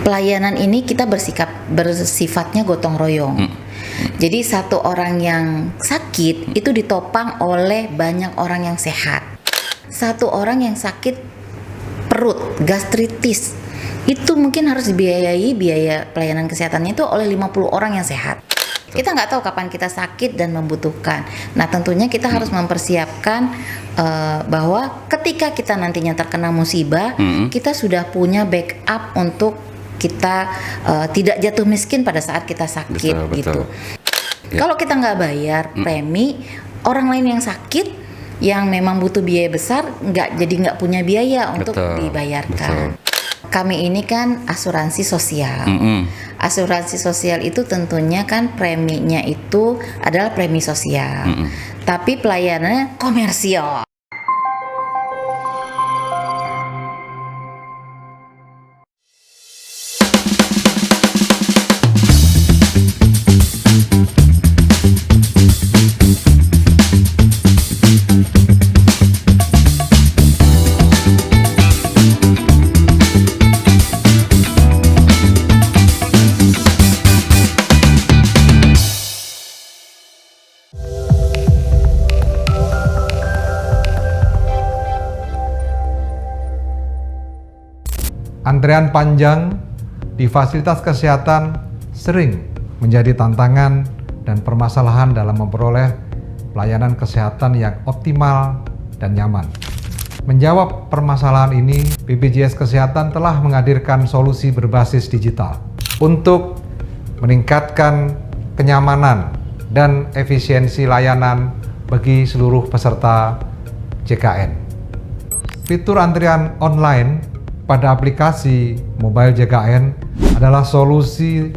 pelayanan ini kita bersifatnya gotong royong. Jadi satu orang yang sakit itu ditopang oleh banyak orang yang sehat. Satu orang yang sakit perut, gastritis, itu mungkin harus dibiayai biaya pelayanan kesehatannya itu oleh 50 orang yang sehat. Kita nggak tahu kapan kita sakit dan membutuhkan. Nah, tentunya kita harus mempersiapkan bahwa ketika kita nantinya terkena musibah, kita sudah punya backup untuk kita tidak jatuh miskin pada saat kita sakit. Betul. Gitu. Ya. Kalau kita nggak bayar premi, orang lain yang sakit, yang memang butuh biaya besar, nggak punya biaya untuk dibayarkan. Kami ini kan asuransi sosial. Asuransi sosial itu tentunya kan preminya itu adalah premi sosial. Tapi pelayanannya komersial. Antrean panjang di fasilitas kesehatan sering menjadi tantangan dan permasalahan dalam memperoleh pelayanan kesehatan yang optimal dan nyaman. Menjawab permasalahan ini, BPJS Kesehatan telah menghadirkan solusi berbasis digital untuk meningkatkan kenyamanan dan efisiensi layanan bagi seluruh peserta JKN. Fitur antrian online pada aplikasi mobile JKN adalah solusi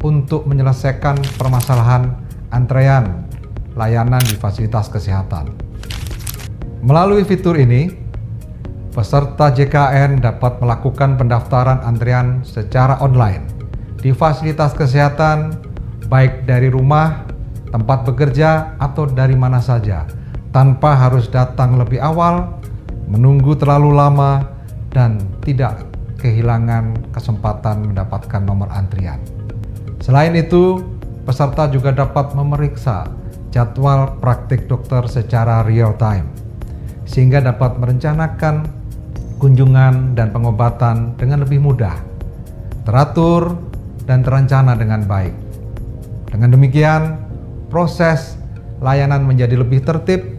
untuk menyelesaikan permasalahan antrean layanan di fasilitas kesehatan. Melalui fitur ini, peserta JKN dapat melakukan pendaftaran antrian secara online di fasilitas kesehatan, baik dari rumah, tempat bekerja, atau dari mana saja, tanpa harus datang lebih awal, menunggu terlalu lama, dan tidak kehilangan kesempatan mendapatkan nomor antrian. Selain itu, peserta juga dapat memeriksa jadwal praktik dokter secara real time, sehingga dapat merencanakan kunjungan dan pengobatan dengan lebih mudah, teratur, dan terencana dengan baik. Dengan demikian, proses layanan menjadi lebih tertib,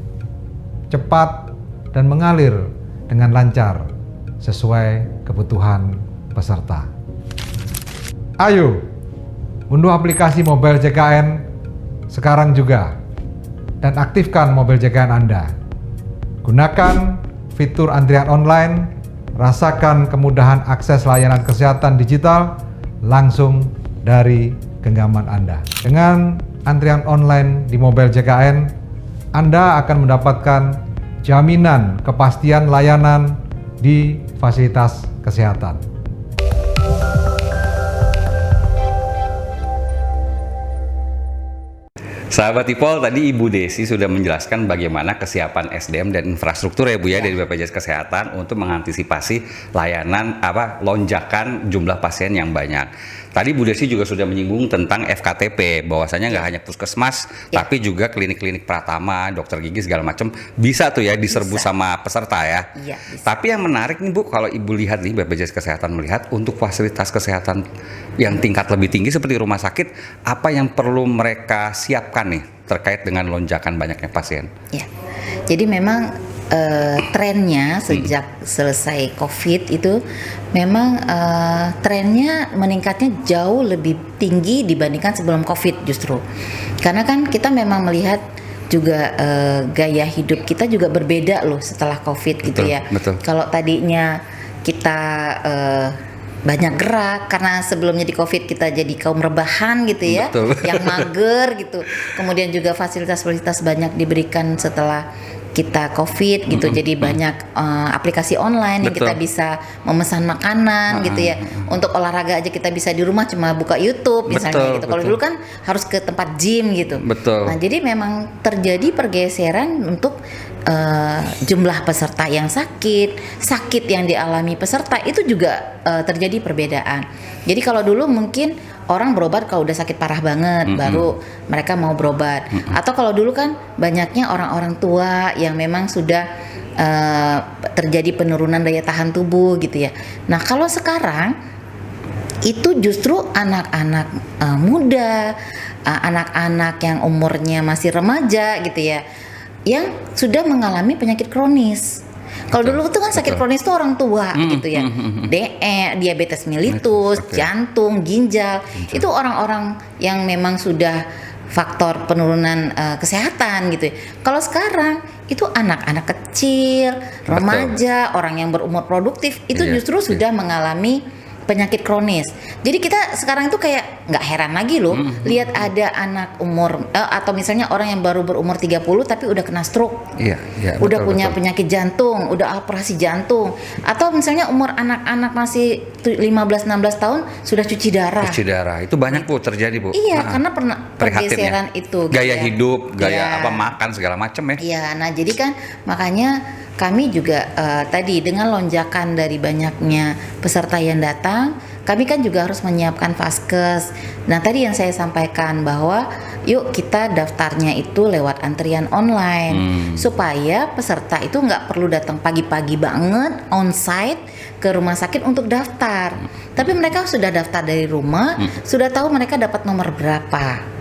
cepat, dan mengalir dengan lancar sesuai kebutuhan peserta. Ayo, unduh aplikasi mobile JKN sekarang juga dan aktifkan mobile JKN Anda. Gunakan fitur antrian online, rasakan kemudahan akses layanan kesehatan digital langsung dari genggaman Anda. Dengan antrian online di mobile JKN, Anda akan mendapatkan jaminan kepastian layanan di fasilitas kesehatan. Sahabat IPOL, tadi Ibu Desi sudah menjelaskan bagaimana kesiapan SDM dan infrastruktur ya Bu ya dari BPJS Kesehatan untuk mengantisipasi layanan lonjakan jumlah pasien yang banyak. Tadi Bu Desi juga sudah menyinggung tentang FKTP, bahwasanya nggak hanya puskesmas, tapi juga klinik-klinik Pratama, dokter gigi segala macam bisa tuh ya diserbu sama peserta ya. Iya, bisa. Tapi yang menarik nih Bu, kalau Ibu lihat nih BPJS Kesehatan melihat untuk fasilitas kesehatan yang tingkat lebih tinggi seperti rumah sakit, apa yang perlu mereka siapkan nih terkait dengan lonjakan banyaknya pasien? Ya, jadi memang trennya sejak selesai COVID itu memang trennya meningkatnya jauh lebih tinggi dibandingkan sebelum COVID justru. Karena kan kita memang melihat juga gaya hidup kita juga berbeda loh setelah COVID gitu ya. Betul. Kalau tadinya kita banyak gerak karena sebelumnya di COVID kita jadi kaum rebahan gitu ya, yang mager gitu. Kemudian juga fasilitas-fasilitas banyak diberikan setelah kita COVID gitu, jadi banyak aplikasi online yang kita bisa memesan makanan gitu ya. Untuk olahraga aja kita bisa di rumah cuma buka YouTube misalnya gitu. Kalau dulu kan harus ke tempat gym gitu. Nah, jadi memang terjadi pergeseran untuk jumlah peserta yang sakit yang dialami peserta itu juga terjadi perbedaan. Jadi kalau dulu mungkin orang berobat kalau udah sakit parah banget baru mereka mau berobat. Atau kalau dulu kan banyaknya orang-orang tua yang memang sudah terjadi penurunan daya tahan tubuh gitu ya. Nah kalau sekarang itu justru anak-anak muda, anak-anak yang umurnya masih remaja gitu ya, yang sudah mengalami penyakit kronis. Kalau dulu itu kan sakit kronis itu orang tua gitu ya, DE, diabetes mellitus, jantung, ginjal, itu orang-orang yang memang sudah faktor penurunan kesehatan gitu ya. Kalau sekarang itu anak-anak kecil, remaja, orang yang berumur produktif itu justru sudah mengalami penyakit kronis. Jadi kita sekarang itu kayak nggak heran lagi loh lihat ada anak umur atau misalnya orang yang baru berumur 30 tapi udah kena stroke. Udah punya penyakit jantung, udah operasi jantung, atau misalnya umur anak-anak masih 15-16 tahun sudah cuci darah. Cuci darah itu banyak Bu terjadi Bu. Iya, karena pernah pergeseran itu gaya hidup, gaya apa makan segala macam ya. Iya, nah jadi kan makanya kami juga tadi dengan lonjakan dari banyaknya peserta yang datang, kami kan juga harus menyiapkan vaskes. Nah tadi yang saya sampaikan bahwa yuk kita daftarnya itu lewat antrian online supaya peserta itu nggak perlu datang pagi-pagi banget onsite ke rumah sakit untuk daftar. Tapi mereka sudah daftar dari rumah, sudah tahu mereka dapat nomor berapa.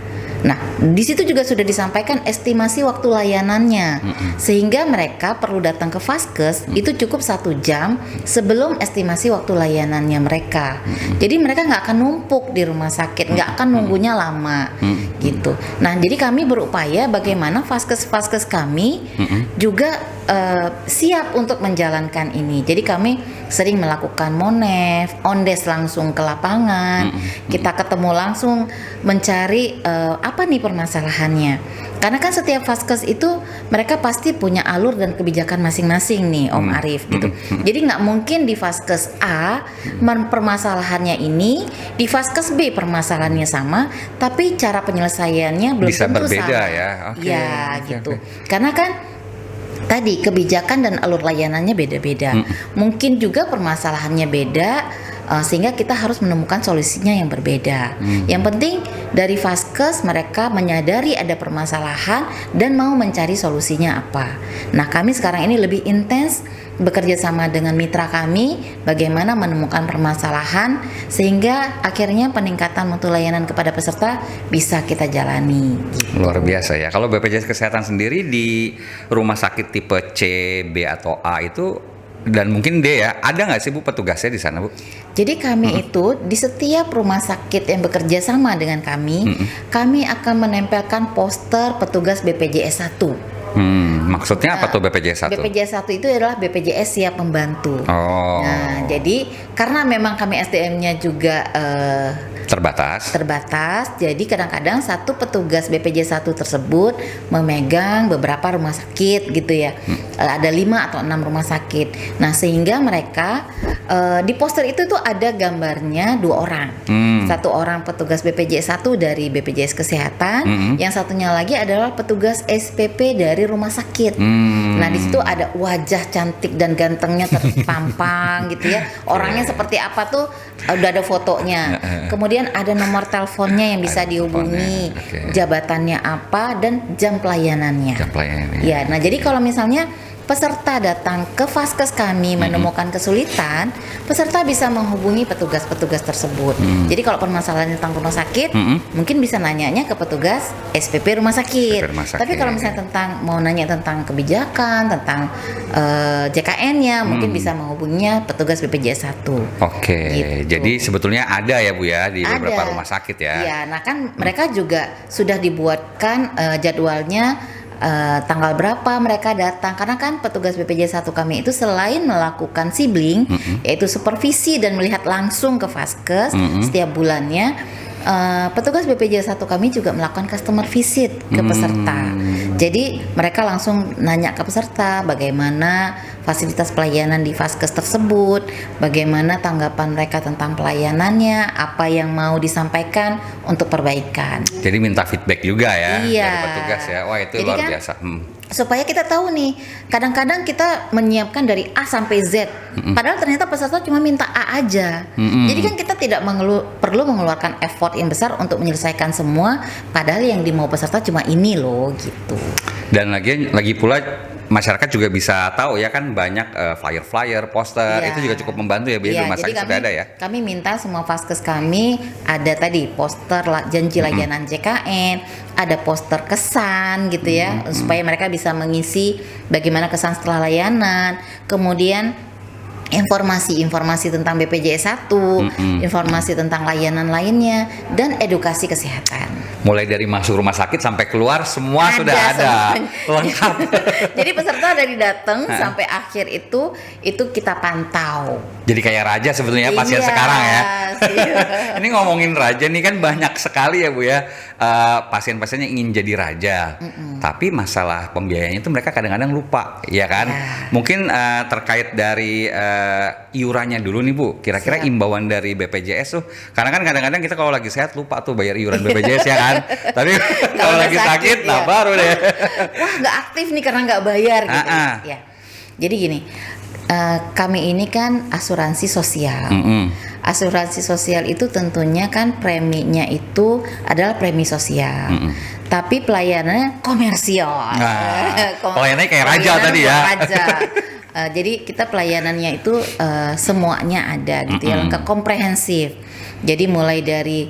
Nah, di situ juga sudah disampaikan estimasi waktu layanannya, sehingga mereka perlu datang ke vaskes itu cukup 1 jam sebelum estimasi waktu layanannya mereka. Jadi mereka nggak akan numpuk di rumah sakit, nggak akan nunggunya lama, gitu. Nah, jadi kami berupaya bagaimana vaskes-vaskes kami juga siap untuk menjalankan ini. Jadi kami sering melakukan monef, ondes langsung ke lapangan, kita ketemu langsung mencari apa nih permasalahannya. Karena kan setiap vaskes itu mereka pasti punya alur dan kebijakan masing-masing nih Om Arief gitu. Jadi nggak mungkin di vaskes A permasalahannya ini, di vaskes B permasalahannya sama, tapi cara penyelesaiannya belum bisa tentu berbeda sama. Ya. Ya gitu. Karena kan tadi kebijakan dan alur layanannya beda-beda. Mungkin juga permasalahannya beda, sehingga kita harus menemukan solusinya yang berbeda. Yang penting dari vaskes mereka menyadari ada permasalahan dan mau mencari solusinya apa. Nah kami sekarang ini lebih intens bekerja sama dengan mitra kami bagaimana menemukan permasalahan sehingga akhirnya peningkatan mutu layanan kepada peserta bisa kita jalani. Luar biasa ya. Kalau BPJS Kesehatan sendiri di rumah sakit tipe C, B atau A itu dan mungkin D ya, ada nggak sih Bu petugasnya di sana Bu? Jadi kami itu di setiap rumah sakit yang bekerja sama dengan kami, kami akan menempelkan poster petugas BPJS 1. Maksudnya apa tuh BPJS 1? BPJS 1 itu adalah BPJS siap membantu. Nah, jadi karena memang kami SDM-nya juga terbatas. Jadi kadang-kadang satu petugas BPJS 1 tersebut memegang beberapa rumah sakit gitu ya. Ada 5 atau 6 rumah sakit. Nah, sehingga mereka di poster itu tuh ada gambarnya 2 orang. Satu orang petugas BPJS 1 dari BPJS Kesehatan, yang satunya lagi adalah petugas SPP dari rumah sakit. Nah, di situ ada wajah cantik dan gantengnya terpampang gitu ya. Orangnya seperti apa tuh udah ada fotonya. Kemudian ada nomor teleponnya yang bisa dihubungi, jabatannya apa dan jam pelayanannya. Ya, nah jadi kalau misalnya peserta datang ke vaskes kami menemukan kesulitan, peserta bisa menghubungi petugas-petugas tersebut. Jadi kalau permasalahan tentang rumah sakit, mungkin bisa nanyanya ke petugas SPP rumah sakit. Tapi kalau misalnya mau nanya tentang kebijakan, tentang JKN-nya, mungkin bisa menghubunginya petugas BPJS 1. Gitu. Jadi sebetulnya ada ya Bu ya di beberapa rumah sakit ya. Iya, nah kan mereka juga sudah dibuatkan jadwalnya. Tanggal berapa mereka datang, karena kan petugas BPJS 1 kami itu selain melakukan sibling yaitu supervisi dan melihat langsung ke vaskes setiap bulannya, petugas BPJS 1 kami juga melakukan customer visit ke peserta. Jadi mereka langsung nanya ke peserta bagaimana fasilitas pelayanan di vaskes tersebut, bagaimana tanggapan mereka tentang pelayanannya, apa yang mau disampaikan untuk perbaikan. Jadi minta feedback juga ya dari petugas ya. Wah itu jadi luar kan, biasa. supaya kita tahu nih, kadang-kadang kita menyiapkan dari A sampai Z, padahal ternyata peserta cuma minta A aja. Jadi kan kita tidak perlu mengeluarkan effort yang besar untuk menyelesaikan semua, padahal yang dimau peserta cuma ini loh gitu. Dan lagi pula masyarakat juga bisa tahu ya kan banyak flyer-flyer, poster, itu juga cukup membantu ya Bu, di rumah sakit sudah ada ya. Kami minta semua vaskes kami ada tadi poster janji layanan JKN, ada poster kesan gitu ya, supaya mereka bisa mengisi bagaimana kesan setelah layanan, kemudian informasi tentang BPJS 1, informasi tentang layanan lainnya, dan edukasi kesehatan. Mulai dari masuk rumah sakit sampai keluar semua sudah ada, lengkap. Jadi peserta dari datang sampai akhir itu kita pantau. Jadi kayak raja sebetulnya pasien sekarang ya. Ini ngomongin raja nih kan banyak sekali ya Bu ya, pasien-pasien yang ingin jadi raja. Tapi masalah pembiayaannya itu mereka kadang-kadang lupa, ya kan? Mungkin terkait dari iurannya dulu nih Bu. Kira-kira imbauan dari BPJS tuh, karena kan kadang-kadang kita kalau lagi sehat lupa tuh bayar iuran BPJS ya kan. Tapi kalau lagi sakit, nah baru deh. Wah nggak aktif nih karena nggak bayar gitu. Ya. Jadi gini. Kami ini kan asuransi sosial. Asuransi sosial itu tentunya kan preminya itu adalah premi sosial. Tapi pelayanannya komersial. Pelayanannya kayak raja tadi ya. Jadi kita pelayanannya itu semuanya ada gitu ya, lengkap komprehensif. Jadi mulai dari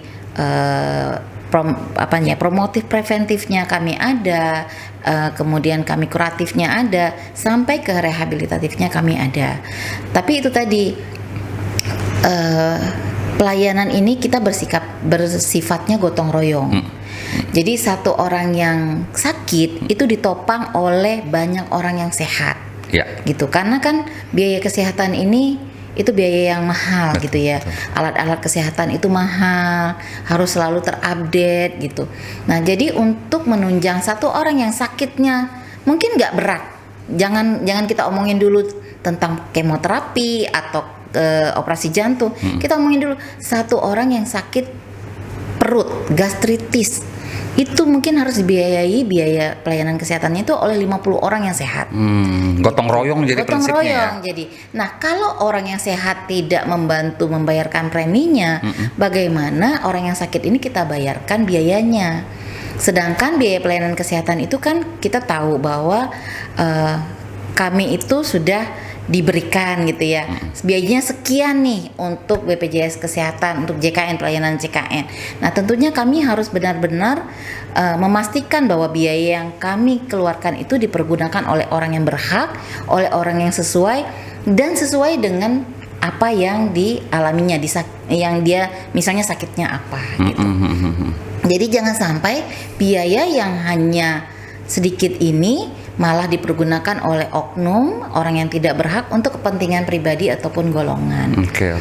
promotif preventifnya kami ada, kemudian kami kuratifnya ada, sampai ke rehabilitatifnya kami ada. Tapi itu tadi pelayanan ini kita bersifatnya gotong royong. Jadi satu orang yang sakit itu ditopang oleh banyak orang yang sehat, gitu. Karena kan biaya kesehatan ini itu biaya yang mahal gitu ya. Alat-alat kesehatan itu mahal, harus selalu terupdate gitu. Nah, jadi untuk menunjang satu orang yang sakitnya mungkin nggak berat, jangan kita omongin dulu tentang kemoterapi atau operasi jantung. Kita omongin dulu satu orang yang sakit perut, gastritis. Itu mungkin harus dibiayai biaya pelayanan kesehatannya itu oleh 50 orang yang sehat. Gotong royong jadi gotong prinsipnya royong, ya? Jadi, nah kalau orang yang sehat tidak membantu membayarkan preminya, bagaimana orang yang sakit ini kita bayarkan biayanya? Sedangkan biaya pelayanan kesehatan itu kan kita tahu bahwa kami itu sudah diberikan gitu ya, biayanya sekian nih untuk BPJS Kesehatan, untuk JKN, pelayanan JKN. Nah tentunya kami harus benar-benar memastikan bahwa biaya yang kami keluarkan itu dipergunakan oleh orang yang berhak, oleh orang yang sesuai, dan sesuai dengan apa yang dialaminya, yang dia misalnya sakitnya apa gitu. Jadi jangan sampai biaya yang hanya sedikit ini malah dipergunakan oleh oknum orang yang tidak berhak untuk kepentingan pribadi ataupun golongan.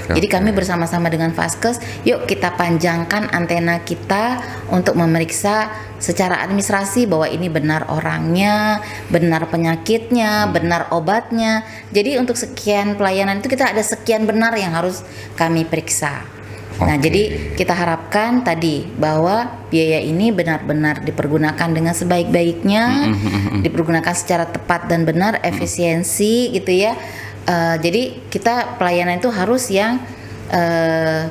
Jadi kami bersama-sama dengan Vaskes, yuk kita panjangkan antena kita untuk memeriksa secara administrasi bahwa ini benar orangnya, benar penyakitnya, benar obatnya. Jadi untuk sekian pelayanan itu kita ada sekian benar yang harus kami periksa. Nah, jadi kita harapkan tadi bahwa biaya ini benar-benar dipergunakan dengan sebaik-baiknya, dipergunakan secara tepat dan benar, efisiensi gitu ya. Jadi kita pelayanan itu harus yang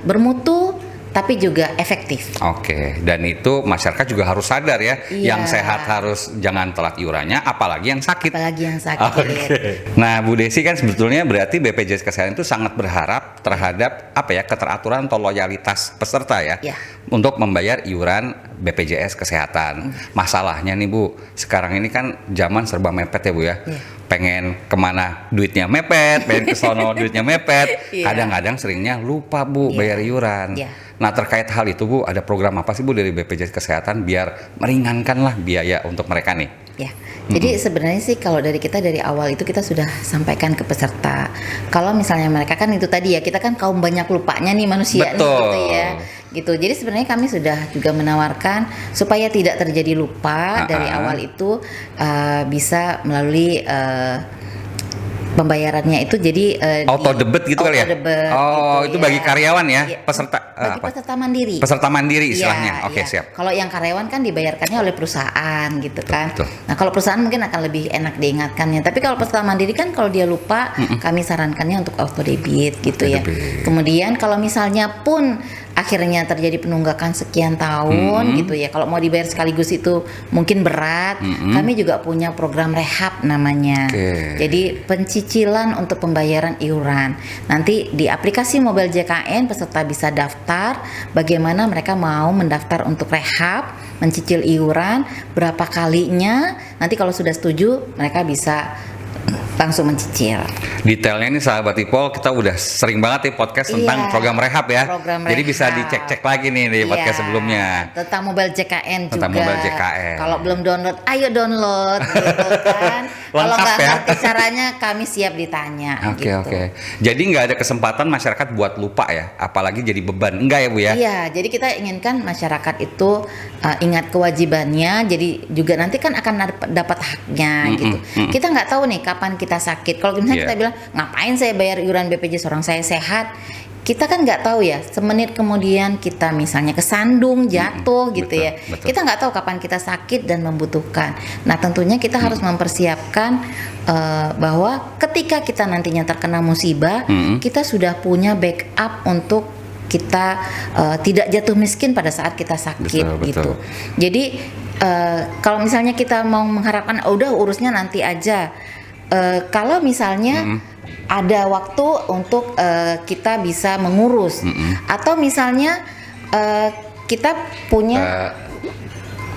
bermutu tapi juga efektif. Dan itu masyarakat juga harus sadar ya, yang sehat harus jangan telat iurannya, apalagi yang sakit. Nah, Bu Desi kan sebetulnya berarti BPJS Kesehatan itu sangat berharap terhadap keteraturan atau loyalitas peserta ya, untuk membayar iuran BPJS Kesehatan. Masalahnya nih Bu, sekarang ini kan zaman serba mepet ya Bu ya. Pengen kemana duitnya mepet, pengen ke sono duitnya mepet. Kadang-kadang seringnya lupa Bu bayar iuran. Nah terkait hal itu Bu, ada program apa sih Bu dari BPJS Kesehatan biar meringankanlah biaya untuk mereka nih? Jadi sebenarnya sih kalau dari kita dari awal itu kita sudah sampaikan ke peserta. Kalau misalnya mereka kan itu tadi ya, kita kan kaum banyak lupanya nih manusia nih gitu ya. Gitu. Jadi sebenarnya kami sudah juga menawarkan supaya tidak terjadi lupa dari awal itu bisa melalui Pembayarannya itu jadi Auto debit gitu kali ya? debit Oh, gitu, itu bagi karyawan ya? Iya, Peserta bagi apa? peserta mandiri. Peserta mandiri Iya, istilahnya. Oke, iya. siap. Kalau yang karyawan kan dibayarkannya oleh perusahaan gitu kan. betul. Nah, kalau perusahaan mungkin akan lebih enak diingatkannya. Tapi kalau peserta mandiri kan kalau dia lupa, kami sarankannya untuk auto debit gitu ya. Debit. Kemudian kalau misalnya pun akhirnya terjadi penunggakan sekian tahun gitu ya. Kalau mau dibayar sekaligus itu mungkin berat. Kami juga punya program rehab namanya. Oke. Jadi pencicilan untuk pembayaran iuran. Nanti di aplikasi Mobile JKN peserta bisa daftar bagaimana mereka mau mendaftar untuk rehab, mencicil iuran, berapa kalinya. Nanti kalau sudah setuju mereka bisa langsung mencicil. Detailnya nih sahabat Ipol, kita udah sering banget nih podcast tentang Iya, program rehab ya. program Jadi bisa rehab. dicek-cek lagi nih di podcast Iya, sebelumnya. tentang Mobile JKN Tentang juga. Mobile JKN. Kalau belum download, ayo download gitu kan. Kalau Lengkap nggak ya. ngerti caranya, kami siap ditanya. Oke, gitu. oke. Jadi nggak ada kesempatan masyarakat buat lupa ya, apalagi jadi beban. Enggak ya Bu ya? Iya, jadi kita inginkan masyarakat itu ingat kewajibannya, jadi juga nanti kan akan dapat haknya gitu. Kita nggak tahu nih kapan kita sakit. Kalau misalnya Iya. kita bilang ngapain saya bayar iuran BPJS orang saya sehat, kita kan nggak tahu ya. Semenit kemudian kita misalnya kesandung, jatuh gitu betul, ya. betul. Kita nggak tahu kapan kita sakit dan membutuhkan. Nah tentunya kita harus mempersiapkan bahwa ketika kita nantinya terkena musibah, kita sudah punya backup untuk kita tidak jatuh miskin pada saat kita sakit Betul, betul. gitu. Jadi kalau misalnya kita mau mengharapkan udah urusnya nanti aja, kalau misalnya ada waktu untuk kita bisa mengurus, atau misalnya kita punya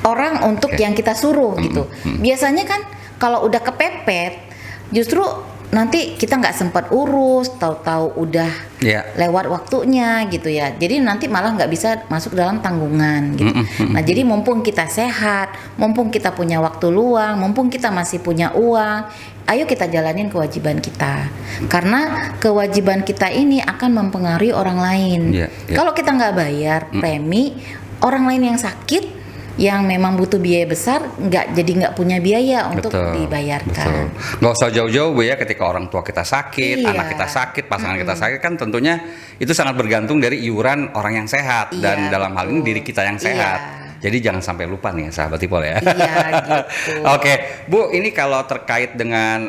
orang untuk Oke. yang kita suruh gitu. Biasanya kan kalau udah kepepet, justru nanti kita nggak sempat urus, tahu-tahu udah Iya. lewat waktunya gitu ya. Jadi nanti malah nggak bisa masuk dalam tanggungan gitu. Nah jadi mumpung kita sehat, mumpung kita punya waktu luang, mumpung kita masih punya uang, ayo kita jalanin kewajiban kita. Karena kewajiban kita ini akan mempengaruhi orang lain. Iya, iya. Kalau kita nggak bayar premi, orang lain yang sakit, yang memang butuh biaya besar, nggak punya biaya untuk dibayarkan. Betul. Nggak usah jauh-jauh Bu ya, ketika orang tua kita sakit, Iya. anak kita sakit, pasangan kita sakit, kan tentunya itu sangat bergantung dari iuran orang yang sehat, Iya, dan dalam hal ini betul. diri kita yang sehat. Iya. Jadi jangan sampai lupa nih sahabat Ipol ya. Iya gitu. Oke, Bu, ini kalau terkait dengan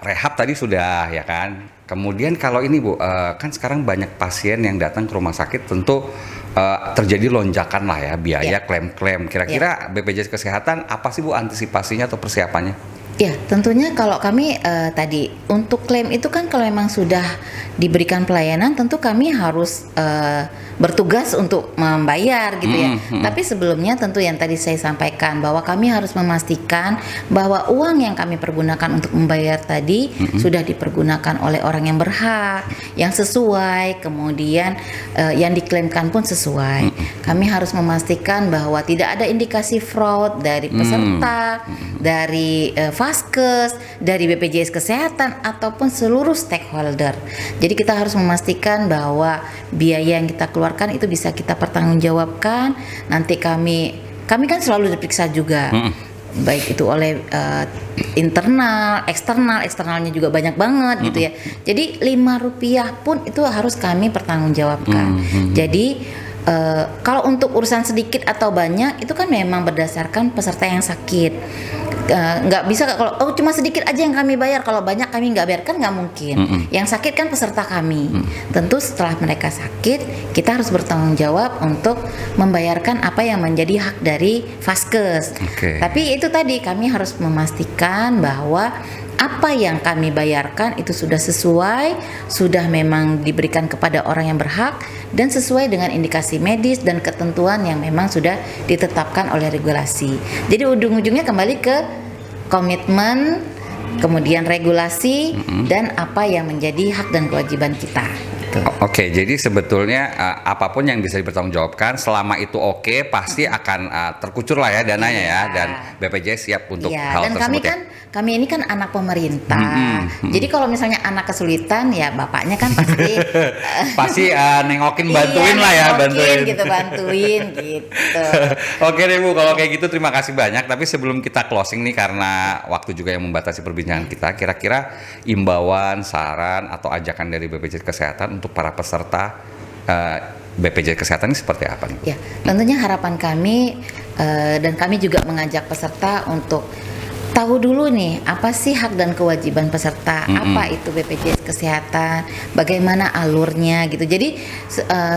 rehab tadi sudah ya kan. Kemudian kalau ini Bu, kan sekarang banyak pasien yang datang ke rumah sakit, tentu terjadi lonjakan lah ya biaya Ya. klaim-klaim. Kira-kira BPJS Kesehatan apa sih Bu antisipasinya atau persiapannya? Ya, tentunya kalau kami tadi untuk klaim itu kan kalau memang sudah diberikan pelayanan, tentu kami harus bertugas untuk membayar gitu ya. Tapi sebelumnya tentu yang tadi saya sampaikan bahwa kami harus memastikan bahwa uang yang kami pergunakan untuk membayar tadi sudah dipergunakan oleh orang yang berhak, yang sesuai, kemudian yang diklaimkan pun sesuai. Kami harus memastikan bahwa tidak ada indikasi fraud dari peserta, dari Vaskes, dari BPJS Kesehatan ataupun seluruh stakeholder. Jadi kita harus memastikan bahwa biaya yang kita keluarkan itu bisa kita pertanggungjawabkan. Nanti kami kan selalu diperiksa juga. Baik itu oleh internal, eksternalnya juga banyak banget gitu ya. Jadi Rp5 pun itu harus kami pertanggungjawabkan. Jadi kalau untuk urusan sedikit atau banyak itu kan memang berdasarkan peserta yang sakit. Nggak bisa kalau cuma sedikit aja yang kami bayar, kalau banyak kami nggak bayar, kan nggak mungkin. Yang sakit kan peserta kami. Tentu setelah mereka sakit, kita harus bertanggung jawab untuk membayarkan apa yang menjadi hak dari Vaskes. Oke. Tapi itu tadi kami harus memastikan bahwa apa yang kami bayarkan itu sudah sesuai, sudah memang diberikan kepada orang yang berhak, dan sesuai dengan indikasi medis dan ketentuan yang memang sudah ditetapkan oleh regulasi. Jadi ujung-ujungnya kembali ke komitmen, kemudian regulasi, dan apa yang menjadi hak dan kewajiban kita. gitu. Oke, jadi sebetulnya apapun yang bisa dipertanggungjawabkan selama itu oke, pasti akan terkucur lah ya dananya ya, dan BPJS siap untuk hal dan tersebut kami ini kan anak pemerintah. Jadi kalau misalnya anak kesulitan ya bapaknya kan pasti pasti nengokin, bantuin lah ya, bantuin gitu. Oke deh Bu, kalau kayak gitu terima kasih banyak. Tapi sebelum kita closing nih, karena waktu juga yang membatasi perbincangan kita, kira-kira imbauan, saran atau ajakan dari BPJS Kesehatan untuk para peserta BPJS Kesehatan ini seperti apa nih? Ya, tentunya harapan kami dan kami juga mengajak peserta untuk tahu dulu nih apa sih hak dan kewajiban peserta, apa itu BPJS Kesehatan, bagaimana alurnya gitu. Jadi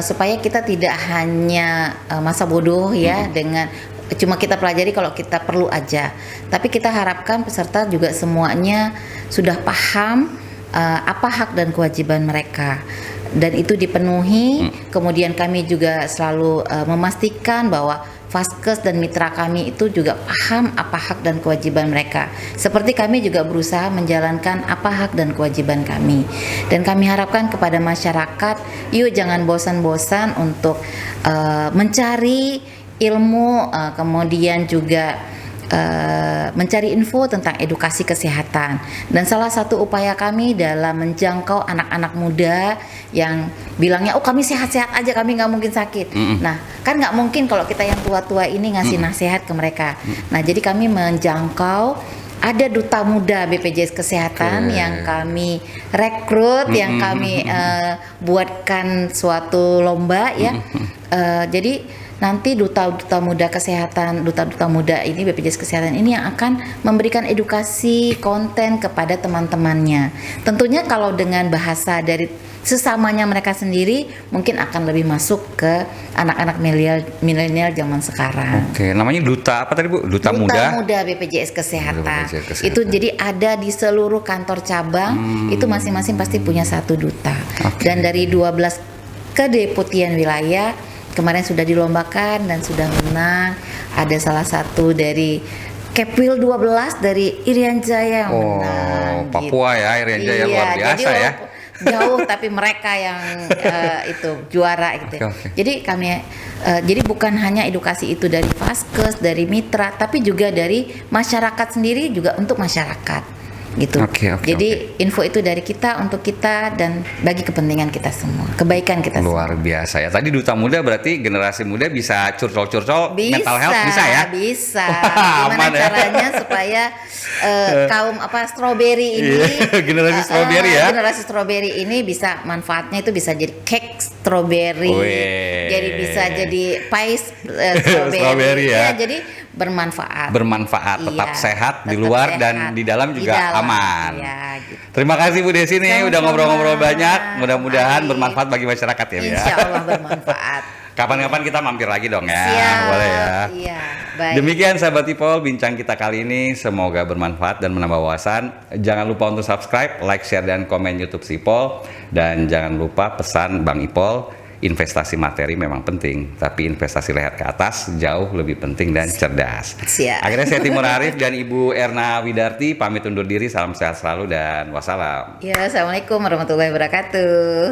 supaya kita tidak hanya masa bodoh ya dengan cuma kita pelajari kalau kita perlu aja, tapi kita harapkan peserta juga semuanya sudah paham apa hak dan kewajiban mereka, dan itu dipenuhi. Kemudian kami juga selalu memastikan bahwa Vaskes dan mitra kami itu juga paham apa hak dan kewajiban mereka. Seperti kami juga berusaha menjalankan apa hak dan kewajiban kami. Dan kami harapkan kepada masyarakat, yuk jangan bosan-bosan untuk mencari ilmu, kemudian juga mencari info tentang edukasi kesehatan. Dan salah satu upaya kami dalam menjangkau anak-anak muda yang bilangnya oh kami sehat-sehat aja, kami nggak mungkin sakit. Nah kan nggak mungkin kalau kita yang tua-tua ini ngasih nasihat ke mereka. Nah jadi kami menjangkau, ada duta muda BPJS Kesehatan yang kami rekrut, yang kami buatkan suatu lomba ya. Jadi nanti duta-duta muda kesehatan, duta-duta muda ini BPJS Kesehatan ini yang akan memberikan edukasi konten kepada teman-temannya. Tentunya kalau dengan bahasa dari sesamanya mereka sendiri mungkin akan lebih masuk ke anak-anak milenial zaman sekarang. Oke, namanya duta apa tadi Bu? Duta Muda BPJS Kesehatan. BPJS Kesehatan. Itu jadi ada di seluruh kantor cabang, itu masing-masing pasti punya satu duta. Dan dari 12 kedeputian wilayah kemarin sudah dilombakan dan sudah menang. Ada salah satu dari Kepwil 12 dari Irian Jaya yang menang. Papua gitu. Ya, Irian Jaya luar biasa jadi ya. Jauh tapi mereka yang itu juara gitu. Jadi kami jadi bukan hanya edukasi itu dari Vaskes, dari mitra, tapi juga dari masyarakat sendiri, juga untuk masyarakat gitu. Jadi info itu dari kita untuk kita dan bagi kepentingan kita semua, kebaikan kita luar semua. Biasa ya. Tadi duta muda berarti generasi muda bisa curcol-curcol mental health bisa ya? Bisa. Gimana caranya supaya kaum strawberry ini generasi strawberry ya? Generasi strawberry ini bisa manfaatnya itu bisa jadi cake strawberry. Jadi bisa jadi pie strawberry ya. Jadi bermanfaat, tetap sehat di luar dan di dalam juga aman. Ya, gitu. Terima kasih Bu Desi nih udah ngobrol-ngobrol banyak. Mudah-mudahan bermanfaat bagi masyarakat ya. Insya Allah bermanfaat. Kapan-kapan kita mampir lagi dong ya. Siap. Boleh ya. Iya, baik. Demikian sahabat Ipol, bincang kita kali ini semoga bermanfaat dan menambah wawasan. Jangan lupa untuk subscribe, like, share dan komen YouTube Sipol, dan jangan lupa pesan Bang Ipol. Investasi materi memang penting, tapi investasi leher ke atas jauh lebih penting dan cerdas. Siap. Akhirnya saya Timur Arif dan Ibu Erna Widarti pamit undur diri. Salam sehat selalu dan wassalam. Ya, assalamualaikum warahmatullahi wabarakatuh.